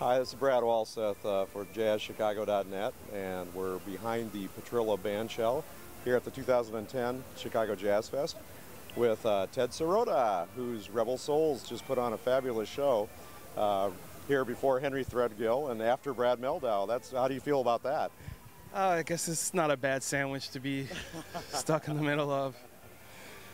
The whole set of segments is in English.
Hi, this is Brad Walseth for JazzChicago.net, and we're behind the Petrilla Bandshell here at the 2010 Chicago Jazz Fest with Ted Sirota, whose Rebel Souls just put on a fabulous show here before Henry Threadgill and after Brad Meldau. How do you feel about that? I guess it's not a bad sandwich to be stuck in the middle of.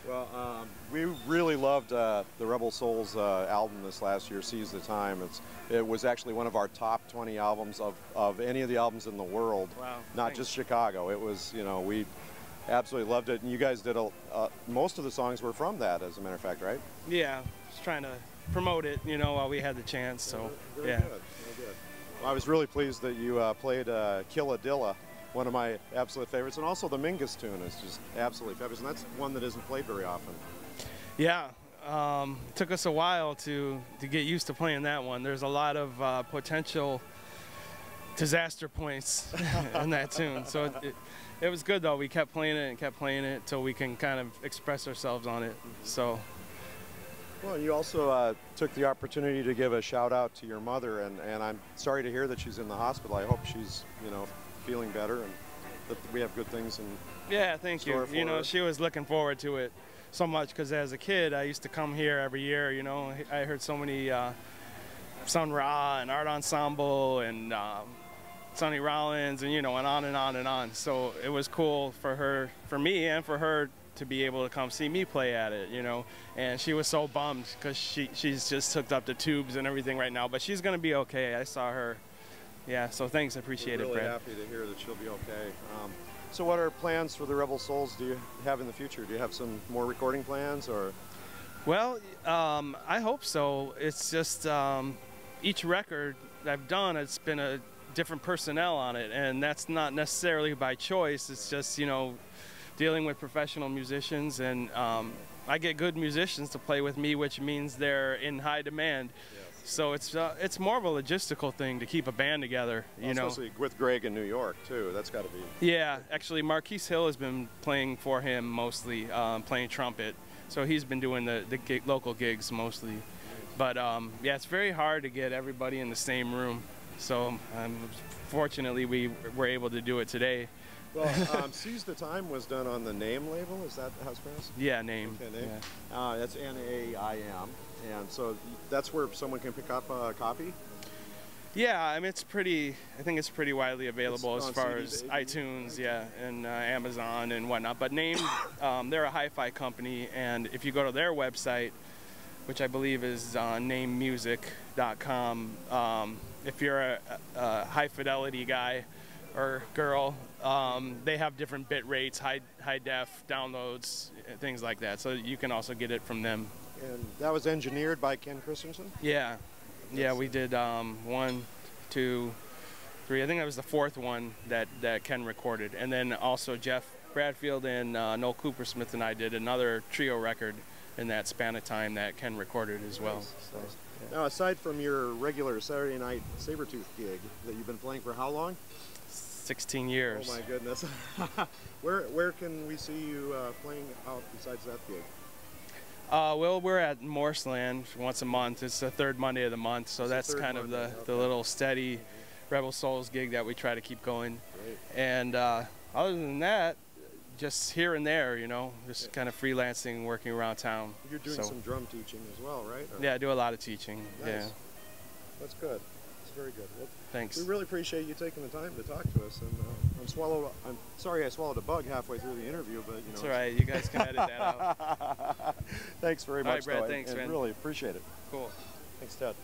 Well, we really loved the Rebel Souls album this last year, Seize the Time. It was actually one of our top 20 albums of any of the albums in the world. Wow, not just Chicago. It was, you know, we absolutely loved it. And you guys did most of the songs were from that, as a matter of fact, right? Yeah, just trying to promote it, you know, while we had the chance. So, very yeah. Good, very good. Well, I was really pleased that you played Killadilla, one of my absolute favorites, and also the Mingus tune is just absolutely fabulous, and that's one that isn't played very often. Yeah, it took us a while to get used to playing that one. There's a lot of potential disaster points in that tune, so it was good though. We kept playing it and kept playing it till we can kind of express ourselves on it. So. Well, you also took the opportunity to give a shout out to your mother, and I'm sorry to hear that she's in the hospital. I hope she's, you know, feeling better and that we have good things in thank you. You know, her. she was looking forward to it so much because as a kid I used to come here every year. You know, I heard so many Sun Ra and Art Ensemble and Sonny Rollins and, you know, and on and on and on. So it was cool for me and for her to be able to come see me play at it, you know. And she was so bummed because she's just hooked up to tubes and everything right now, but she's gonna be okay. I saw her. Yeah, so thanks, I appreciate it, Brad. Really happy to hear that she'll be okay. So what are plans for the Rebel Souls do you have in the future? Do you have some more recording plans, or? Well, I hope so. It's just each record I've done, it's been a different personnel on it, and that's not necessarily by choice. It's just, you know, dealing with professional musicians, and I get good musicians to play with me, which means they're in high demand. Yes. So it's more of a logistical thing to keep a band together, you know. Especially with Greg in New York too. That's got to be. Yeah, actually, Marquise Hill has been playing for him mostly, playing trumpet. So he's been doing the local gigs mostly. But yeah, it's very hard to get everybody in the same room. So fortunately, we were able to do it today. Well, Seize the Time was done on the Name label. Is that how it's pronounced? Yeah, Name. Okay, Name. Yeah. That's N-A-I-M. And so that's where someone can pick up a copy? Yeah, I mean, I think it's pretty widely available as far as iTunes, yeah, and Amazon and whatnot. But Name, they're a hi-fi company, and if you go to their website, which I believe is namemusic.com, if you're a high-fidelity guy or girl, they have different bit rates, high def downloads, things like that. So you can also get it from them. And that was engineered by Ken Christensen? Yeah. Yeah, we did 1, 2, 3. I think that was the fourth one that Ken recorded. And then also Jeff Bradfield and Noel Coopersmith and I did another trio record in that span of time that Ken recorded as well. Nice. So, yeah. Now, aside from your regular Saturday night Sabretooth gig that you've been playing for how long? 16 years. Oh my goodness. Where can we see you playing out besides that gig? Well, we're at Morseland once a month. It's the third Monday of the month, so that's kind of the little steady Rebel Souls gig that we try to keep going. Great. And other than that, just here and there, you know, just kind of freelancing, working around town. You're doing some drum teaching as well, right? Or? Yeah, I do a lot of teaching. Nice. Yeah. That's good. That's very good. Well, thanks. We really appreciate you taking the time to talk to us. And I'm sorry I swallowed a bug halfway through the interview, but you know. It's all right. You guys can edit that out. Thanks very much, all right, Brad, thanks, man. Really appreciate it. Cool. Thanks, Ted.